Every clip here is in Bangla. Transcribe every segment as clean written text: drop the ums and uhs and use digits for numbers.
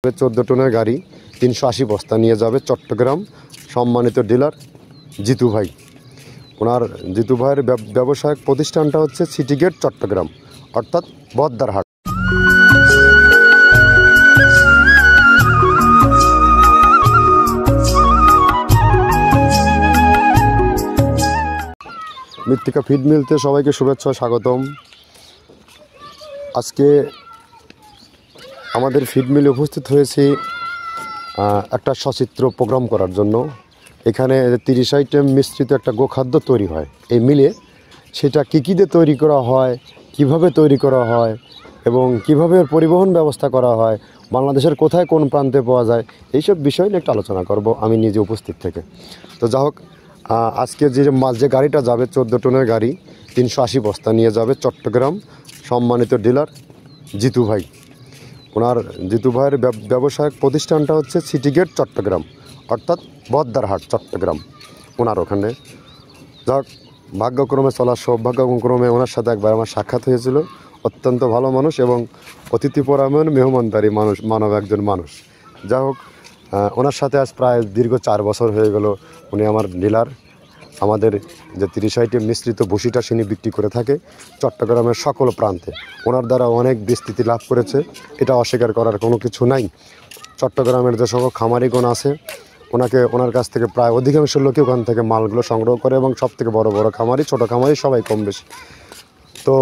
14 টনের গাড়ি 380 বস্তা নিয়ে যাবে চট্টগ্রাম। সম্মানিত ডিলার জিতু ভাই, ওনার জিতু ভাইয়ের ব্যবসায়িক প্রতিষ্ঠানটা হচ্ছে সিটি গেট চট্টগ্রাম, অর্থাৎ বদ্দারহাট। মৃত্তিকা ফিড মিলতে সবাইকে শুভেচ্ছা, স্বাগতম। আজকে আমাদের ফিড মিলে উপস্থিত হয়েছি একটা সচিত্র প্রোগ্রাম করার জন্য। এখানে 30 আইটেম মিশ্রিত একটা গোখাদ্য তৈরি হয় এই মিলে। সেটা কী কী দিয়ে তৈরি করা হয়, কিভাবে তৈরি করা হয় এবং কিভাবে পরিবহন ব্যবস্থা করা হয়, বাংলাদেশের কোথায় কোন প্রান্তে পাওয়া যায়, এইসব বিষয় নিয়ে একটা আলোচনা করব আমি নিজে উপস্থিত থেকে। তো যা হোক, আজকে যে গাড়িটা যাবে 14 টনের গাড়ি 380 বস্তা নিয়ে যাবে চট্টগ্রাম। সম্মানিত ডিলার জিতু ভাই, ওনার জিতু ভাইয়ের ব্যবসায়িক প্রতিষ্ঠানটা হচ্ছে সিটি গেট চট্টগ্রাম, অর্থাৎ বদ্দারহাট চট্টগ্রাম। ওনার ওখানে যাক ভাগ্যক্রমে চলার সৌভাগ্যক্রমে ওনার সাথে একবার আমার সাক্ষাৎ হয়েছিল। অত্যন্ত ভালো মানুষ এবং অতিথিপরায়ণ মেহমানদারি মানব একজন মানুষ। যা হোক, ওনার সাথে আজ প্রায় দীর্ঘ 4 বছর হয়ে গেল। উনি আমার ডিলার। আমাদের যে 30 আইটেম মিশ্রিত ভুসিটা তিনি বিক্রি করে থাকে চট্টগ্রামের সকল প্রান্তে। ওনার দ্বারা অনেক বিস্তৃতি লাভ করেছে, এটা অস্বীকার করার কোনো কিছু নাই। চট্টগ্রামের যে সকল খামারিগণ আছে ওনার কাছ থেকে প্রায় অধিকাংশ লোকই ওখান থেকে মালগুলো সংগ্রহ করে এবং সব থেকে বড় বড় খামারি, ছোটো খামারি সবাই কম বেশি। তো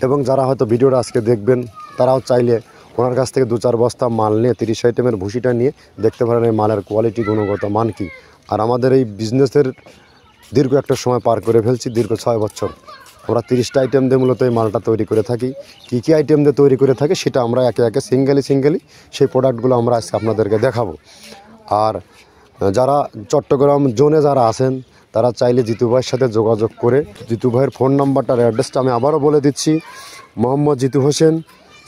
এবং যারা হয়তো ভিডিওটা আজকে দেখবেন তারাও চাইলে ওনার কাছ থেকে 2-4 বস্তা মাল নিয়ে 30 আইটেমের ভুসিটা নিয়ে দেখতে পারেন এই মালের কোয়ালিটি, গুণগত মান কী। আর আমাদের এই বিজনেসের দীর্ঘ একটা সময় পার করে ফেলছি, দীর্ঘ 6 বছর। আমরা 30টা আইটেম দিয়ে মূলত এই মালটা তৈরি করে থাকি। কী কী আইটেম দিয়ে তৈরি করে থাকি সেটা আমরা একে একে সিঙ্গেলি সেই প্রোডাক্টগুলো আমরা আজকে আপনাদেরকে দেখাবো। আর যারা চট্টগ্রাম জোনে যারা আছেন তারা চাইলে জিতু ভাইয়ের সাথে যোগাযোগ করে, জিতু ভাইয়ের ফোন নাম্বারটার অ্যাড্রেসটা আমি আবারও বলে দিচ্ছি। Mohammad Jitu Hossain,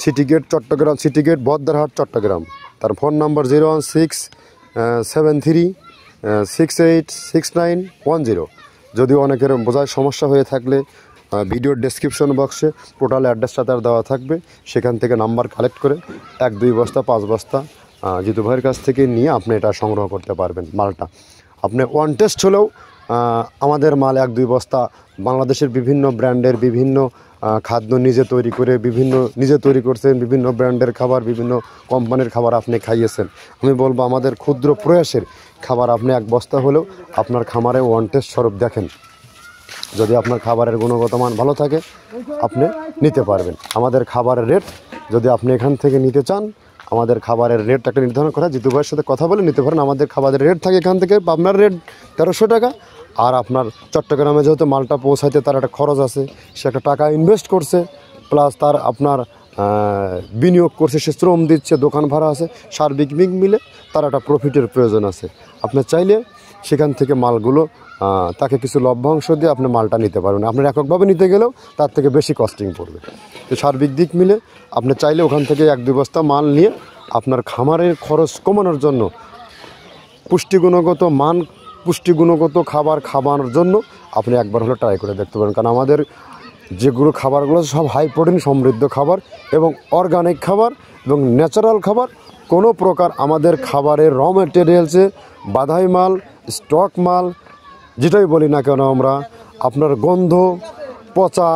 city gate Chittagong, city gate Boddarhat Chittagong. তার ফোন নাম্বার 01673686910। যদিও অনেকের বোঝার সমস্যা হয়ে থাকলে ভিডিওর ডেসক্রিপশন বক্সে টোটাল অ্যাড্রেসটা তার দেওয়া থাকবে, সেখান থেকে নাম্বার কালেক্ট করে 1-2 বস্তা 5 বস্তা জিতু ভাইয়ের কাছ থেকে নিয়ে আপনি এটা সংগ্রহ করতে পারবেন। মালটা আপনি ওয়ান টেস্ট হলেও আমাদের মাল 1-2 বস্তা বাংলাদেশের বিভিন্ন ব্র্যান্ডের বিভিন্ন খাদ্য নিজে তৈরি করছেন, বিভিন্ন ব্র্যান্ডের খাবার, বিভিন্ন কোম্পানির খাবার আপনি খাইয়েছেন। আমি বলবো আমাদের ক্ষুদ্র প্রয়াসের খাবার আপনি 1 বস্তা হলেও আপনার খামারে ওয়ান টেস্ট স্বরূপ দেখেন। যদি আপনার খাবারের গুণগত মান ভালো থাকে আপনি নিতে পারবেন। আমাদের খাবারের রেট যদি আপনি এখান থেকে নিতে চান, আমাদের খাবারের রেট একটা নির্ধারণ করা, জিতু ভাইয়ের সাথে কথা বলে নিতে পারেন। আমাদের খাবারের রেট থাকে এখান থেকে আপনার রেট 1300 টাকা। আর আপনার চট্টগ্রামে যেহেতু মালটা পৌঁছাইতে তার একটা খরচ আছে, সে একটা টাকা ইনভেস্ট করছে, প্লাস তার আপনার বিনিয়োগ করছে, সে শ্রম দিচ্ছে, দোকান ভাড়া আছে, সার্বিক মিলে তার একটা প্রফিটের প্রয়োজন আছে। আপনি চাইলে সেখান থেকে মালগুলো তাকে কিছু লভ্যাংশ দিয়ে আপনি মালটা নিতে পারবেন। আপনার এককভাবে নিতে গেলেও তার থেকে বেশি কস্টিং পড়বে। তো সার্বিক দিক মিলে আপনি চাইলে ওখান থেকে 1-2 বস্তা মাল নিয়ে আপনার খামারের খরচ কমানোর জন্য, পুষ্টিগুণগত খাবার খাওয়ানোর জন্য আপনি একবার হলে ট্রাই করে দেখতে পারেন। কারণ আমাদের যেগুলো খাবারগুলো সব হাই প্রোটিন সমৃদ্ধ খাবার এবং অর্গানিক খাবার এবং ন্যাচারাল খাবার। কোনো প্রকার আমাদের খাবারের র ম্যাটেরিয়ালসে বাধাই মাল, স্টক মাল যেটাই বলি না কেন আমরা, আপনার গন্ধ, পচা,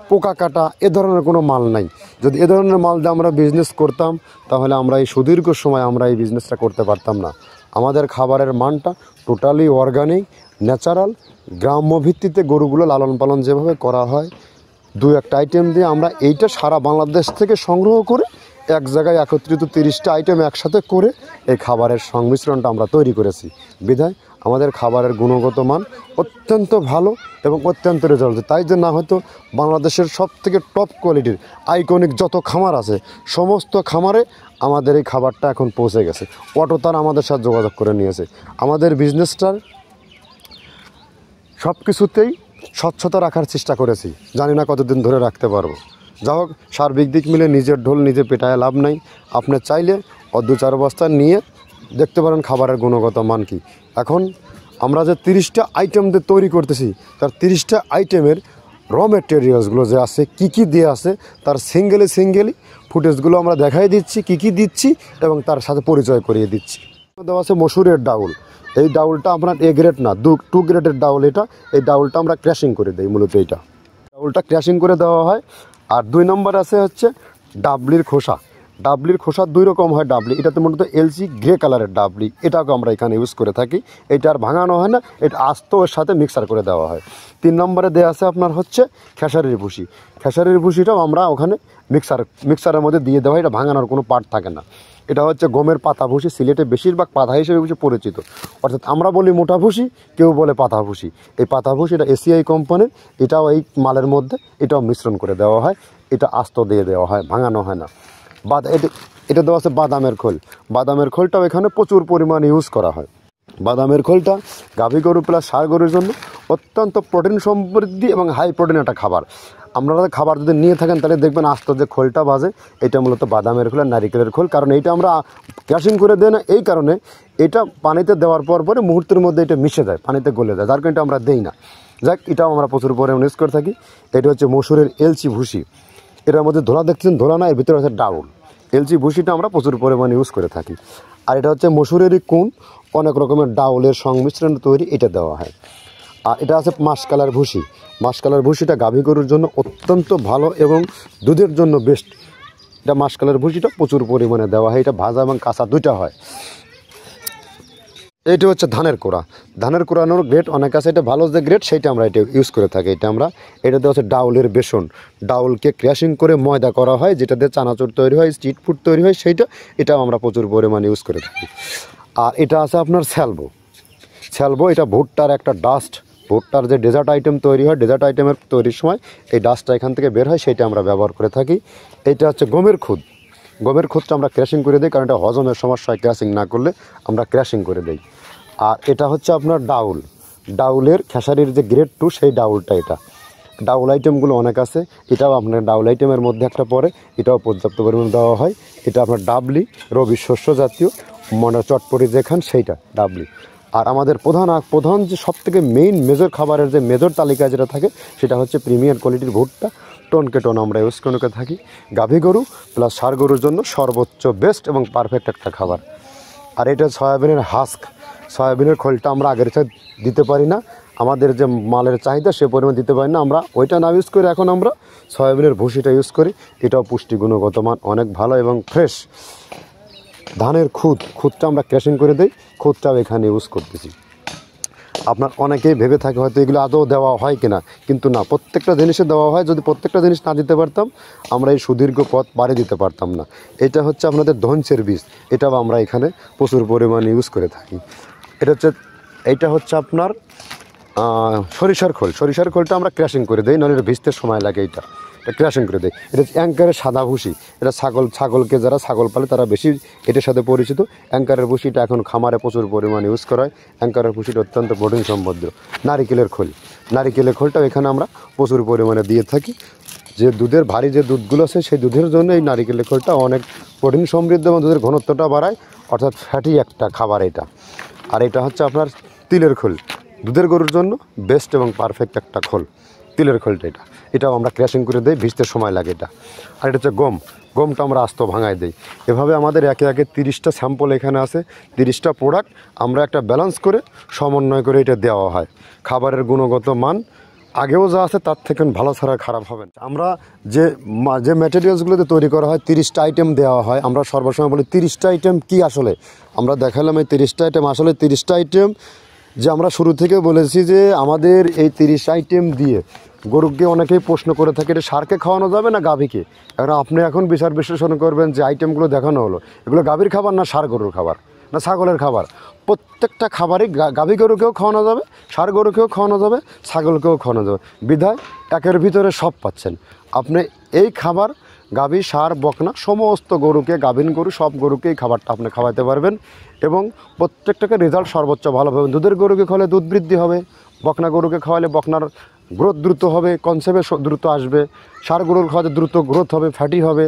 পোকা কাটা এ ধরনের কোনো মাল নাই। যদি এ ধরনের মাল দিয়ে আমরা বিজনেস করতাম তাহলে আমরা এই সুদীর্ঘ সময় আমরা এই বিজনেসটা করতে পারতাম না। আমাদের খাবারের মানটা টোটালি অর্গানিক, ন্যাচারাল, গ্রাম্য ভিত্তিতে গরুগুলো লালন পালন যেভাবে করা হয়, 2-1টা আইটেম দিয়ে আমরা এইটা সারা বাংলাদেশ থেকে সংগ্রহ করে এক জায়গায় একত্রিত 30টা আইটেম একসাথে করে এই খাবারের সংমিশ্রণটা আমরা তৈরি করেছি। বিধায় আমাদের খাবারের গুণগত মান অত্যন্ত ভালো এবং অত্যন্ত রেজাল্ট। তাই যে না হয়তো বাংলাদেশের সবথেকে টপ কোয়ালিটির আইকনিক যত খামার আছে সমস্ত খামারে আমাদের এই খাবারটা এখন পৌঁছে গেছে। অটো তারা আমাদের সাথে যোগাযোগ করে নিয়েছে। আমাদের বিজনেসটার সব কিছুতেই স্বচ্ছতা রাখার চেষ্টা করেছি, জানি না কতদিন ধরে রাখতে পারবো। যা হোক, সার্বিক দিক মিলে নিজের ঢোল নিজে পেটায় লাভ নাই। আপনি চাইলে 2-4 বস্তা নিয়ে দেখতে পারেন খাবারের গুণগত মান কী। এখন আমরা যে 30টা আইটেম দিয়ে তৈরি করতেছি তার 30টা আইটেমের র মেটেরিয়ালসগুলো যে আছে কী দিয়ে আছে তার সিঙ্গেলি ফুটেজগুলো আমরা দেখাই দিচ্ছি, কী দিচ্ছি এবং তার সাথে পরিচয় করিয়ে দিচ্ছি। দেওয়া আছে মসুরের ডাউল। এই ডাউলটা আপনার এ গ্রেড না, 2 গ্রেডের ডাউল এটা। এই ডাউলটা আমরা ক্র্যাশিং করে দিই, মূলত এইটা ডাউলটা ক্র্যাশিং করে দেওয়া হয়। আর 2 নম্বর আছে হচ্ছে ডাবলির খোসা। ডাবলির খোসা 2 রকম হয় ডাবলি, এটাতে মূলত এলসি গ্রে কালারের ডাবলি, এটাকে আমরা এখানে ইউজ করে থাকি। এটা আর ভাঙানো হয় না, এটা আস্ত ওর সাথে মিক্সার করে দেওয়া হয়। 3 নম্বরে দেওয়া আছে আপনার হচ্ছে খেসারির ভুসি। খেসারির ভুসিটাও আমরা ওখানে মিক্সারের মধ্যে দিয়ে দেওয়া হয়, এটা ভাঙানোর কোনো পার্ট থাকে না। এটা হচ্ছে গমের পাতা ভুসি, সিলেটে বেশিরভাগ পাতা হিসেবে পরিচিত, অর্থাৎ আমরা বলি মোটা ভুসি, কেউ বলে পাতা ভুসি। এই পাতা ভুসি এটা এসিআই কোম্পানির, এটাও এই মালের মধ্যে এটাও মিশ্রণ করে দেওয়া হয়, এটা আস্ত দিয়ে দেওয়া হয়, ভাঙানো হয় না। এটা দেওয়া আছে বাদামের খোল। বাদামের খোলটাও এখানে প্রচুর পরিমাণে ইউজ করা হয়। বাদামের খোলটা গাভী গরু প্লাস ষাঁড় গরুর জন্য অত্যন্ত প্রোটিন সমৃদ্ধি এবং হাই প্রোটিন একটা খাবার। আপনারা খাবার যদি নিয়ে থাকেন তাহলে দেখবেন আস্ত যে খোলটা বাজে, এটা মূলত বাদামের খোল আর নারিকেলের খোল। কারণ এইটা আমরা ক্র্যাশিং করে দেয় না, এই কারণে এটা পানিতে দেওয়ার পরে মুহূর্তের মধ্যে এটা মিশে যায়, পানিতে গলে যায়, যার কারণে এটা আমরা দেই না। যাক, এটাও আমরা প্রচুর পরিমাণে ইউজ করে থাকি। এটা হচ্ছে মসুরের এলচি ভুসি। এটার মধ্যে ধোলা দেখছেন, ধোলা না, এর ভিতরে আছে ডাউল। এলচি ভুসিটা আমরা প্রচুর পরিমাণে ইউজ করে থাকি। আর এটা হচ্ছে মসুরেরই কুন, অনেক রকমের ডাউলের সংমিশ্রণ তৈরি, এটা দেওয়া হয়। আর এটা আছে মাসকালার ভুসি। মাসকালার ভুসিটা গাভী গরুর জন্য অত্যন্ত ভালো এবং দুধের জন্য বেস্ট। এটা মাসকালার ভুসিটা প্রচুর পরিমাণে দেওয়া হয়, এটা ভাজা এবং কাঁচা দুইটা হয়। এইটা হচ্ছে ধানের কোড়া। ধানের কোড়ানোর গ্রেড অনেক আছে, এটা ভালো যে গ্রেড সেইটা আমরা এটা ইউজ করে থাকি। এটাতে হচ্ছে ডাউলের বেসন। ডাউলকে ক্র্যাশিং করে ময়দা করা হয়, যেটা দিয়ে চানাচুর তৈরি হয়, স্ট্রিট ফুড তৈরি হয়, এটাও আমরা প্রচুর পরিমাণে ইউজ করে থাকি। আর এটা আছে আপনার স্যালবো। এটা ভুট্টার একটা ডাস্ট। ভুট্টার যে ডেজার্ট আইটেম তৈরি হয়, ডেজার্ট আইটেমের তৈরির সময় এই ডাস্টটা এখান থেকে বের হয়, সেইটা আমরা ব্যবহার করে থাকি। এটা হচ্ছে গমের খুদ। গমের খুদটা আমরা ক্র্যাশিং করে দিই, কারণ এটা হজমের সমস্যা হয়, ক্র্যাশিং না করলে আমরা ক্র্যাশিং করে দিই। আর এটা হচ্ছে আপনার ডাউলের খেসারির যে গ্রেড 2 সেই ডাউলটা। এটা ডাউল আইটেমগুলো অনেক আছে, এটাও আপনার ডাউল আইটেমের মধ্যে একটা পড়ে, এটাও পর্যাপ্ত পরিমাণে দেওয়া হয়। এটা আপনার ডাবলি, রবি শস্য জাতীয় চটপটি যেখান সেইটা ডাবলি। আর আমাদের প্রধান যে সবথেকে মেজর খাবারের যে মেজর তালিকায় যেটা থাকে সেটা হচ্ছে প্রিমিয়ার কোয়ালিটির ভুট্টা। টনকে টন আমরা ইউজ করে থাকি। গাভী গরু প্লাস ষাঁড় গরুর জন্য সর্বোচ্চ বেস্ট এবং পারফেক্ট একটা খাবার। আর এটা সয়াবিনের হাস্ক। সয়াবিনের খোলটা আমরা আগের চাই দিতে পারি না, আমাদের যে মালের চাহিদা সে পরিমাণ দিতে পারি না, আমরা ওইটা না ইউজ করি, এখন আমরা সয়াবিনের ভুসিটা ইউজ করি। এটাও পুষ্টিগুণগত মান অনেক ভালো এবং ফ্রেশ। ধানের খুদটা আমরা ক্র্যাশিং করে দিই, খুদটাও এখানে ইউজ করতেছি। আপনার অনেকেই ভেবে থাকে হয়তো এগুলো আদৌ দেওয়া হয় কিনা, কিন্তু না, প্রত্যেকটা জিনিসে দেওয়া হয়। যদি প্রত্যেকটা জিনিস না দিতে পারতাম আমরা এই সুদীর্ঘ পথ পাড়ি দিতে পারতাম না। এটা হচ্ছে আপনাদের ধনসের বীজ, এটাও আমরা এখানে প্রচুর পরিমাণে ইউজ করে থাকি। এইটা হচ্ছে আপনার সরিষার খোলটা আমরা ক্র্যাশিং করে দিই, নাহলে এটা ভিজতে সময় লাগে। এটা ক্র্যাশিং করে দেয়। এটা অ্যাঙ্কারের সাদা ভুসি। এটা ছাগলকে যারা ছাগল পালে তারা বেশি এটার সাথে পরিচিত। অ্যাঙ্কারের ভুসিটা এখন খামারে প্রচুর পরিমাণে ইউজ করা হয়। অ্যাঙ্কারের ভুসিটা অত্যন্ত প্রোটিন সমৃদ্ধ। নারিকেলের খোলটাও এখানে আমরা প্রচুর পরিমাণে দিয়ে থাকি। যে দুধের ভারী যে দুধগুলো আছে সেই দুধের জন্য এই নারিকেলের খোলটা অনেক প্রোটিন সমৃদ্ধ এবং দুধের ঘনত্বটা বাড়ায়, অর্থাৎ ফ্যাটি একটা খাবার এটা। আর এটা হচ্ছে আপনার তিলের খোল। দুধের গরুর জন্য বেস্ট এবং পারফেক্ট একটা খোল, তিলের খোলটা। এটাও আমরা ক্র্যাশিং করে দিই, ভিজতে সময় লাগে এটা। আর এটা হচ্ছে গমটা আমরা আস্ত ভাঙায় দিই। এভাবে আমাদের একে 30টা স্যাম্পল এখানে আছে, 30টা প্রোডাক্ট আমরা একটা ব্যালেন্স করে সমন্বয় করে এটা দেওয়া হয়। খাবারের গুণগত মান আগেও যা আছে তার থেকে ভালো ছাড়া খারাপ হবে না। আমরা যে ম্যাটেরিয়ালসগুলোতে তৈরি করা হয় 30টা আইটেম দেওয়া হয়। আমরা সর্বসময় বলি 30টা আইটেম কি আসলে আমরা দেখালাম। এই 30টা আইটেম আসলে 30টা আইটেম যে আমরা শুরু থেকে বলেছি যে আমাদের এই 30 আইটেম দিয়ে গরুকে অনেকেই প্রশ্ন করে থাকে এটা ষাঁড়কে খাওয়ানো যাবে না গাভীকে। আপনি এখন বিচার বিশ্লেষণ করবেন যে আইটেমগুলো দেখানো হলো এগুলো গাভীর খাবার না ষাঁড় গরুর খাবার না ছাগলের খাবার। প্রত্যেকটা খাবারই গাভী গরুকেও খাওয়ানো যাবে, ষাঁড় গরুকেও খাওয়ানো যাবে, ছাগলকেও খাওয়ানো যাবে। বিধায় একের ভিতরে সব পাচ্ছেন আপনি। এই খাবার গাভী, ষাঁড়, বকনা সমস্ত গরুকে, গাভীন গরু সব গরুকে এই খাবারটা আপনি খাওয়াতে পারবেন এবং প্রত্যেকটাকে রেজাল্ট সর্বোচ্চ ভালো পাবেন। দুধের গরুকে খাওয়ালে দুধ বৃদ্ধি হবে, বকনা গরুকে খাওয়ালে বকনার গ্রোথ দ্রুত হবে, কনসেপ্টে দ্রুত আসবে। ষাঁড় গরুর খাওয়াতে দ্রুত গ্রোথ হবে, ফ্যাটি হবে,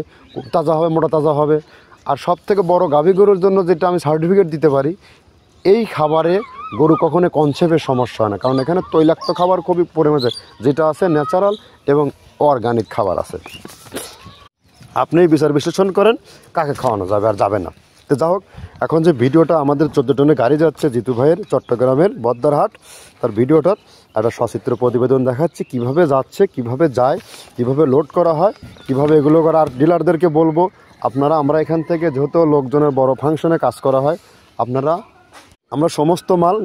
তাজা হবে, মোটা তাজা হবে। আর সব থেকে বড় গাভী গরুর জন্য যেটা আমি সার্টিফিকেট দিতে পারি, এই খাবারে গরু কখনো কনসেপ্টের সমস্যা হয় না, কারণ এখানে তৈলাক্ত খাবার খুবই পরিমাণে, যেটা আছে ন্যাচারাল এবং অর্গানিক খাবার আছে। আপনি বিচার বিশ্লেষণ করেন কাকে খাওয়ানো যাবে আর যাবে না। তো যা হোক, এখন যে ভিডিওটা আমাদের 14 টনে গাড়ি যাচ্ছে জিতু ভাইয়ের চট্টগ্রামের বদ্দারহাট, তার ভিডিওটার একটা সচিত্র প্রতিবেদন দেখাচ্ছি, কিভাবে যাচ্ছে, কিভাবে যায়, কিভাবে লোড করা হয়, কিভাবে এগুলো করা। আর ডিলারদেরকে বলবো, আপনারা, আমরা এখান থেকে যেহেতু লোকজনের বড় ফাংশনে কাজ করা হয়, আমরা সমস্ত মাল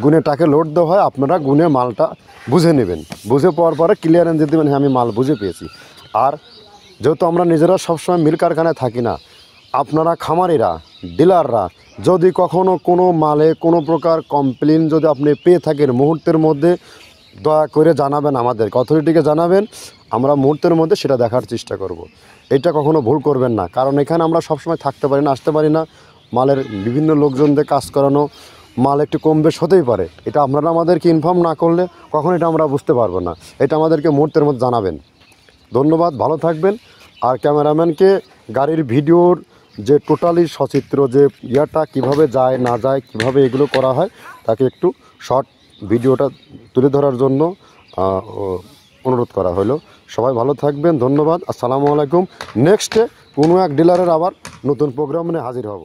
গুনে টাকে লোড দেওয়া হয়, আপনারা গুনে মালটা বুঝে নেবেন, বুঝে পাওয়ার পরে ক্লিয়ারেন্স দিয়ে দেবেন, হ্যাঁ আমি মাল বুঝে পেয়েছি। আর যেহেতু আমরা নিজেরা সবসময় মিল কারখানায় থাকি না, আপনারা খামারিরা, ডিলাররা যদি কখনো কোনো মালে কোনো প্রকার কমপ্লেন যদি আপনি পেয়ে থাকেন, মুহূর্তের মধ্যে দয়া করে জানাবেন, আমাদেরকে অথরিটিকে জানাবেন, আমরা মুহূর্তের মধ্যে সেটা দেখার চেষ্টা করব। এটা কখনো ভুল করবেন না, কারণ এখানে আমরা সবসময় থাকতে পারি না, আসতে পারি না, মালের বিভিন্ন লোকজনদের কাজ করানো, মাল একটু কম বেশ হতেই পারে, এটা আপনারা আমাদেরকে ইনফর্ম না করলে কখন এটা আমরা বুঝতে পারবো না, এটা আমাদেরকে মুহূর্তের মধ্যে জানাবেন। ধন্যবাদ, ভালো থাকবেন। আর ক্যামেরাম্যানকে গাড়ির ভিডিওর যে টোটালি সচিত্র যে ইয়াটা কীভাবে যায় না যায়, কিভাবে এগুলো করা হয়, তাকে একটু শর্ট ভিডিওটা তুলে ধরার জন্য অনুরোধ করা হলো। সবাই ভালো থাকবেন, ধন্যবাদ, আসসালামু আলাইকুম। নেক্সটে কোনো এক ডিলারের আবার নতুন প্রোগ্রাম নিয়ে হাজির হব।